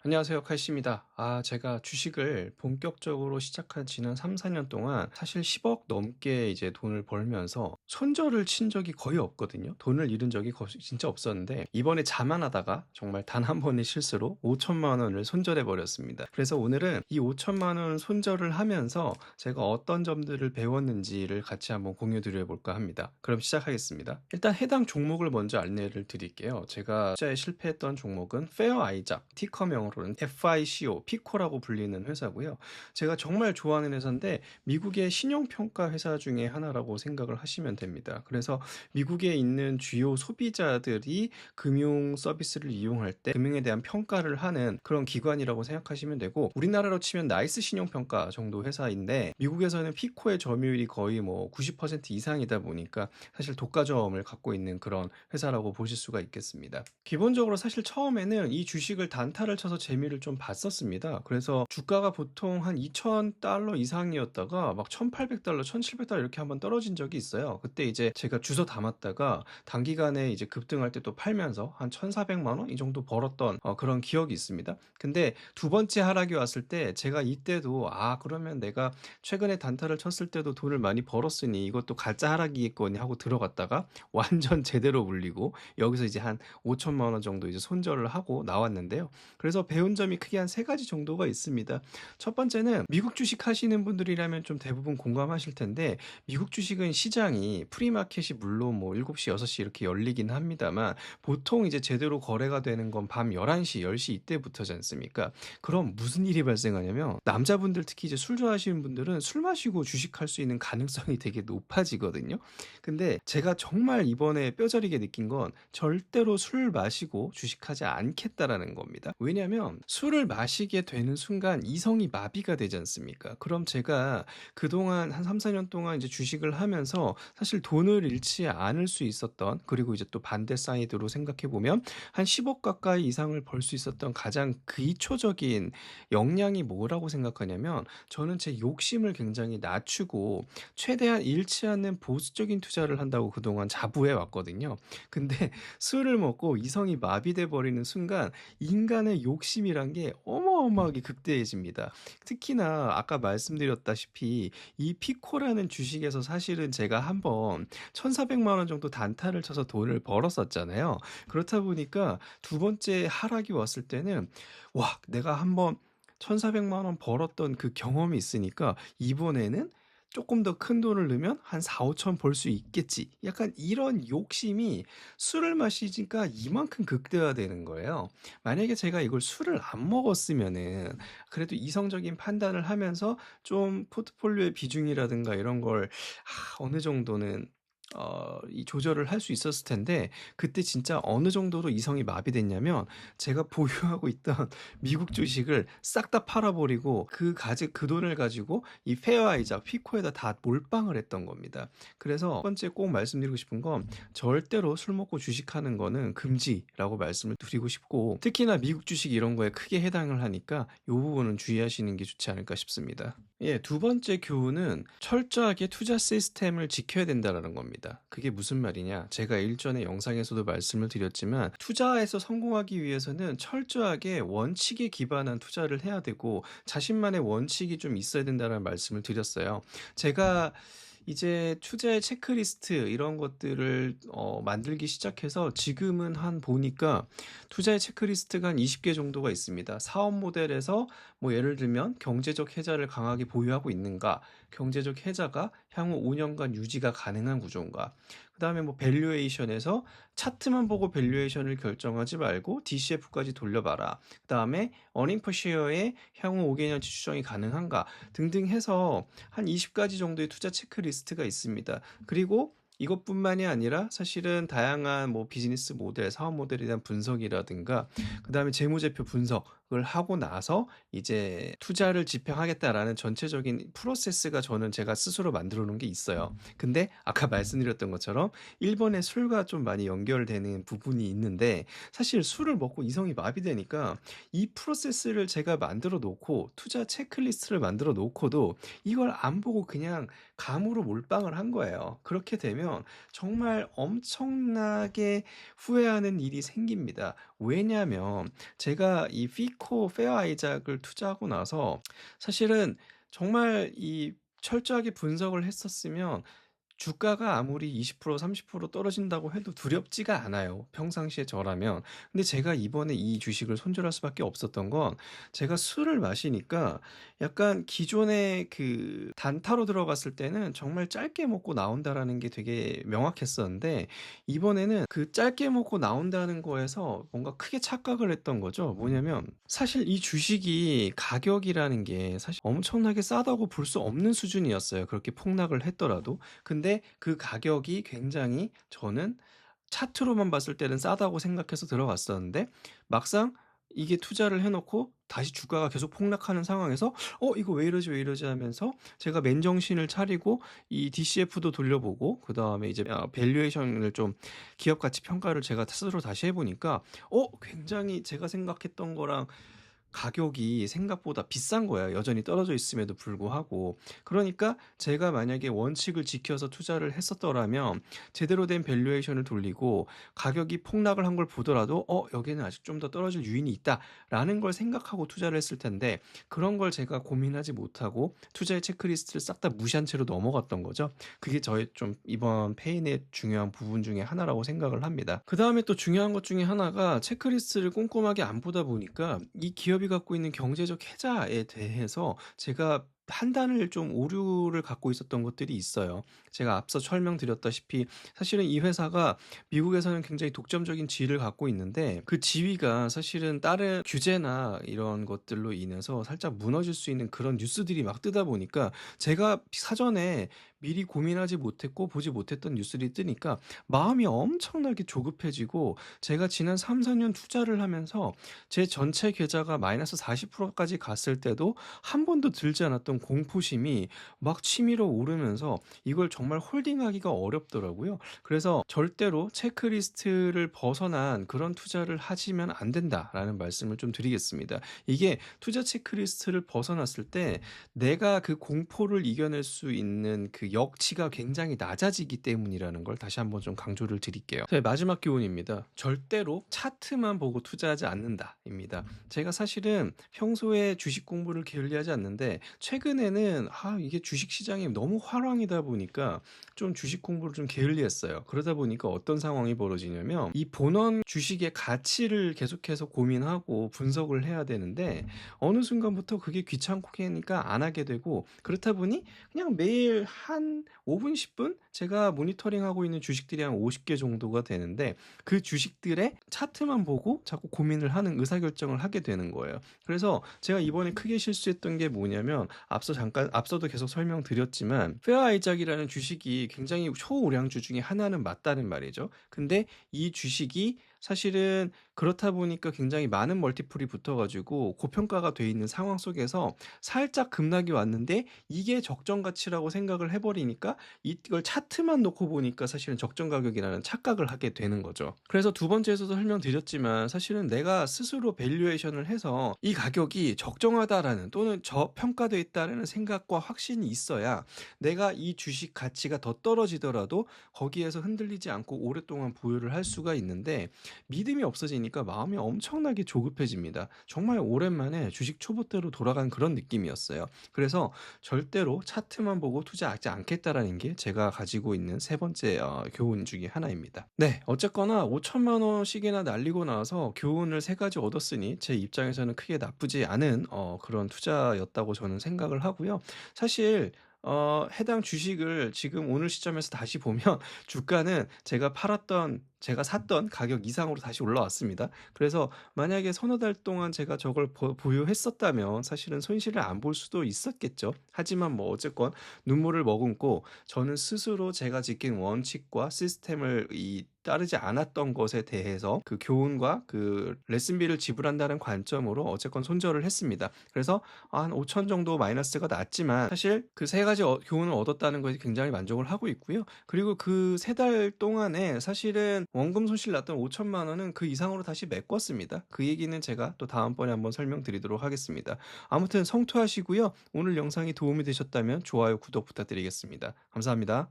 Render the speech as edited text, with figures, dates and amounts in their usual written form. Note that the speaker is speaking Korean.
안녕하세요. 칼씨입니다. 제가 주식을 본격적으로 시작한 지난 3-4년 동안 사실 10억 넘게 이제 돈을 벌면서 손절을 친 적이 거의 없거든요. 돈을 잃은 적이 진짜 없었는데 이번에 자만하다가 정말 단 한 번의 실수로 5천만 원을 손절해 버렸습니다. 그래서 오늘은 이 5천만 원 손절을 하면서 제가 어떤 점들을 배웠는지를 같이 한번 공유 드려 볼까 합니다. 그럼 시작하겠습니다. 일단 해당 종목을 먼저 안내를 드릴게요. 제가 투자에 실패했던 종목은 페어 아이작, 티커명으로는 FICO, 피코라고 불리는 회사고요. 제가 정말 좋아하는 회사인데 미국의 신용평가 회사 중에 하나라고 생각을 하시면 됩니다. 그래서 미국에 있는 주요 소비자들이 금융 서비스를 이용할 때 금융에 대한 평가를 하는 그런 기관이라고 생각하시면 되고, 우리나라로 치면 나이스 신용평가 정도 회사인데 미국에서는 피코의 점유율이 거의 뭐 90% 이상이다 보니까 사실 독과점을 갖고 있는 그런 회사라고 보실 수가 있겠습니다. 기본적으로 사실 처음에는 이 주식을 단타를 쳐서 재미를 좀 봤었습니다. 그래서 주가가 보통 한 2,000달러 이상이었다가 막 1,800달러, 1,700달러 이렇게 한번 떨어진 적이 있어요. 그때 이제 제가 주워 담았다가 단기간에 이제 급등할 때 또 팔면서 한 1,400만 원 이 정도 벌었던 그런 기억이 있습니다. 근데 두 번째 하락이 왔을 때 제가 이때도 그러면 내가 최근에 단타를 쳤을 때도 돈을 많이 벌었으니 이것도 가짜 하락이겠거니 하고 들어갔다가 완전 제대로 물리고 여기서 이제 한 5천만 원 정도 이제 손절을 하고 나왔는데요. 그래서 배운 점이 크게 한 세 가지 정도가 있습니다. 첫 번째는 미국 주식 하시는 분들이라면 좀 대부분 공감하실 텐데, 미국 주식은 시장이 프리마켓이 물론 뭐 7시, 6시 이렇게 열리긴 합니다만 보통 이제 제대로 거래가 되는 건 밤 11시, 10시 이때부터지 않습니까? 그럼 무슨 일이 발생하냐면 남자분들 특히 이제 술 좋아하시는 분들은 술 마시고 주식할 수 있는 가능성이 되게 높아지거든요. 근데 제가 정말 이번에 뼈저리게 느낀 건 절대로 술 마시고 주식하지 않겠다라는 겁니다. 왜냐면 술을 마시게 되는 순간 이성이 마비가 되지 않습니까? 그럼 제가 그동안 한 3-4년 동안 이제 주식을 하면서 사실 돈을 잃지 않을 수 있었던, 그리고 이제 또 반대 사이드로 생각해 보면 한 10억 가까이 이상을 벌 수 있었던 가장 기초적인 역량이 뭐라고 생각하냐면, 저는 제 욕심을 굉장히 낮추고 최대한 잃지 않는 보수적인 투자를 한다고 그동안 자부해 왔거든요. 근데 술을 먹고 이성이 마비돼 버리는 순간 인간의 욕심이란 게 어마어마하게 극대해집니다. 특히나 아까 말씀드렸다시피 이 피코라는 주식에서 사실은 제가 한번 1,400만 원 정도 단타를 쳐서 돈을 벌었었잖아요. 그렇다 보니까 두 번째 하락이 왔을 때는 내가 한번 1,400만 원 벌었던 그 경험이 있으니까 이번에는 조금 더 큰 돈을 넣으면 한 4-5천 벌 수 있겠지. 약간 이런 욕심이 술을 마시니까 이만큼 극대화되는 거예요. 만약에 제가 이걸 술을 안 먹었으면은 그래도 이성적인 판단을 하면서 좀 포트폴리오의 비중이라든가 이런 걸 어느 정도는 이 조절을 할 수 있었을 텐데, 그때 진짜 어느 정도로 이성이 마비됐냐면 제가 보유하고 있던 미국 주식을 싹 다 팔아버리고 그 돈을 가지고 이 페어아이자 피코에다 다 몰빵을 했던 겁니다. 그래서 첫 번째 꼭 말씀드리고 싶은 건 절대로 술 먹고 주식하는 거는 금지라고 말씀을 드리고 싶고, 특히나 미국 주식 이런 거에 크게 해당을 하니까 이 부분은 주의하시는 게 좋지 않을까 싶습니다. 예, 두 번째 교훈은 철저하게 투자 시스템을 지켜야 된다라는 겁니다. 그게 무슨 말이냐? 제가 일전에 영상에서도 말씀을 드렸지만 투자에서 성공하기 위해서는 철저하게 원칙에 기반한 투자를 해야 되고 자신만의 원칙이 좀 있어야 된다는 말씀을 드렸어요. 제가 이제 투자의 체크리스트 이런 것들을 만들기 시작해서 지금은 한 보니까 투자의 체크리스트가 한 20개 정도가 있습니다. 사업 모델에서 뭐 예를 들면 경제적 해자를 강하게 보유하고 있는가, 경제적 해자가 향후 5년간 유지가 가능한 구조인가, 그다음에 뭐 밸류에이션에서 차트만 보고 밸류에이션을 결정하지 말고 DCF까지 돌려봐라. 그다음에 어닝 퍼 쉐어의 향후 5개년치 추정이 가능한가 등등 해서 한 20가지 정도의 투자 체크리스트가 있습니다. 그리고 이것뿐만이 아니라 사실은 다양한 뭐 비즈니스 모델, 사업 모델에 대한 분석이라든가 그다음에 재무제표 분석을 하고 나서 이제 투자를 집행하겠다라는 전체적인 프로세스가 저는 제가 스스로 만들어 놓은 게 있어요. 근데 아까 말씀드렸던 것처럼 일본의 술과 좀 많이 연결되는 부분이 있는데, 사실 술을 먹고 이성이 마비되니까 이 프로세스를 제가 만들어 놓고 투자 체크리스트를 만들어 놓고도 이걸 안 보고 그냥 감으로 몰빵을 한 거예요. 그렇게 되면 하면 정말 엄청나게 후회하는 일이 생깁니다. 왜냐하면 제가 이 피코 페어 아이작을 투자하고 나서 사실은 정말 이 철저하게 분석을 했었으면 주가가 아무리 20% 30% 떨어진다고 해도 두렵지가 않아요, 평상시에 저라면. 근데 제가 이번에 이 주식을 손절할 수밖에 없었던 건 제가 술을 마시니까 약간 기존에 그 단타로 들어갔을 때는 정말 짧게 먹고 나온다라는 게 되게 명확했었는데 이번에는 그 짧게 먹고 나온다는 거에서 뭔가 크게 착각을 했던 거죠. 뭐냐면 사실 이 주식이 가격이라는 게 사실 엄청나게 싸다고 볼 수 없는 수준이었어요, 그렇게 폭락을 했더라도. 근데 그 가격이 굉장히 저는 차트로만 봤을 때는 싸다고 생각해서 들어갔었는데 막상 이게 투자를 해 놓고 다시 주가가 계속 폭락하는 상황에서 '이거 왜 이러지, 왜 이러지?' 하면서 제가 맨정신을 차리고 이 DCF도 돌려보고 그다음에 이제 밸류에이션을 좀 기업 가치 평가를 제가 스스로 다시 해 보니까 굉장히 제가 생각했던 거랑 가격이 생각보다 비싼 거예요, 여전히 떨어져 있음에도 불구하고. 그러니까 제가 만약에 원칙을 지켜서 투자를 했었더라면 제대로 된 밸류에이션을 돌리고 가격이 폭락을 한 걸 보더라도 '여기는 아직 좀 더 떨어질 유인이 있다.'라는 걸 생각하고 투자를 했을 텐데 그런 걸 제가 고민하지 못하고 투자의 체크리스트를 싹 다 무시한 채로 넘어갔던 거죠. 그게 저의 좀 이번 페인의 중요한 부분 중에 하나라고 생각을 합니다. 그다음에 또 중요한 것 중에 하나가 체크리스트를 꼼꼼하게 안 보다 보니까 이 기업이 갖고 있는 경제적 해자에 대해서 제가 판단을 좀 오류를 갖고 있었던 것들이 있어요. 제가 앞서 설명드렸다시피 사실은 이 회사가 미국에서는 굉장히 독점적인 지위를 갖고 있는데 그 지위가 사실은 다른 규제나 이런 것들로 인해서 살짝 무너질 수 있는 그런 뉴스들이 막 뜨다 보니까 제가 사전에 미리 고민하지 못했고 보지 못했던 뉴스들이 뜨니까 마음이 엄청나게 조급해지고 제가 지난 3-4년 투자를 하면서 제 전체 계좌가 마이너스 40%까지 갔을 때도 한 번도 들지 않았던 공포심이 막 치밀어 오르면서 이걸 정말 홀딩하기가 어렵더라고요. 그래서 절대로 체크리스트를 벗어난 그런 투자를 하시면 안 된다라는 말씀을 좀 드리겠습니다. 이게 투자 체크리스트를 벗어났을 때 내가 그 공포를 이겨낼 수 있는 그 역치가 굉장히 낮아지기 때문이라는 걸 다시 한번 좀 강조를 드릴게요. 네, 마지막 교훈입니다. 절대로 차트만 보고 투자하지 않는다입니다. 제가 사실은 평소에 주식 공부를 게을리하지 않는데 최근에는 이게 주식 시장이 너무 화랑이다 보니까 좀 주식 공부를 좀 게을리했어요. 그러다 보니까 어떤 상황이 벌어지냐면 이 본원 주식의 가치를 계속해서 고민하고 분석을 해야 되는데 어느 순간부터 그게 귀찮고 하니까 안 하게 되고 그렇다 보니 그냥 매일 한 5분, 10분 제가 모니터링하고 있는 주식들이 한 50개 정도가 되는데 그 주식들의 차트만 보고 자꾸 고민을 하는 의사결정을 하게 되는 거예요. 그래서 제가 이번에 크게 실수했던 게 뭐냐면 앞서도 계속 설명드렸지만 페어 아이작이라는 주식이 굉장히 초우량주 중에 하나는 맞다는 말이죠. 근데 이 주식이 사실은 그렇다 보니까 굉장히 많은 멀티플이 붙어가지고 고평가가 돼 있는 상황 속에서 살짝 급락이 왔는데 이게 적정 가치라고 생각을 해버리니까 이걸 차트만 놓고 보니까 사실은 적정 가격이라는 착각을 하게 되는 거죠. 그래서 두 번째에서도 설명드렸지만 사실은 내가 스스로 밸류에이션을 해서 이 가격이 적정하다라는 또는 저평가되어 있다라는 생각과 확신이 있어야 내가 이 주식 가치가 더 떨어지더라도 거기에서 흔들리지 않고 오랫동안 보유를 할 수가 있는데 믿음이 없어지니까 마음이 엄청나게 조급해집니다. 정말 오랜만에 주식 초보대로 돌아간 그런 느낌이었어요. 그래서 절대로 차트만 보고 투자하지 않겠다라는 게 제가 가지고 있는 세 번째 교훈 중에 하나입니다. 네, 어쨌거나 5천만 원씩이나 날리고 나서 교훈을 세 가지 얻었으니 제 입장에서는 크게 나쁘지 않은 그런 투자였다고 저는 생각을 하고요. 사실 해당 주식을 지금 오늘 시점에서 다시 보면 주가는 제가 샀던 가격 이상으로 다시 올라왔습니다. 그래서 만약에 서너 달 동안 제가 저걸 보유했었다면 사실은 손실을 안 볼 수도 있었겠죠. 하지만 뭐 어쨌건 눈물을 머금고 저는 스스로 제가 지킨 원칙과 시스템을 따르지 않았던 것에 대해서 그 교훈과 그 레슨비를 지불한다는 관점으로 어쨌건 손절을 했습니다. 그래서 한 5천 정도 마이너스가 났지만 사실 그 세 가지 교훈을 얻었다는 것에 굉장히 만족을 하고 있고요. 그리고 그 세 달 동안에 사실은 원금 손실 났던 5천만 원은 그 이상으로 다시 메꿨습니다. 그 얘기는 제가 또 다음번에 한번 설명드리도록 하겠습니다. 아무튼 성투하시고요. 오늘 영상이 도움이 되셨다면 좋아요, 구독 부탁드리겠습니다. 감사합니다.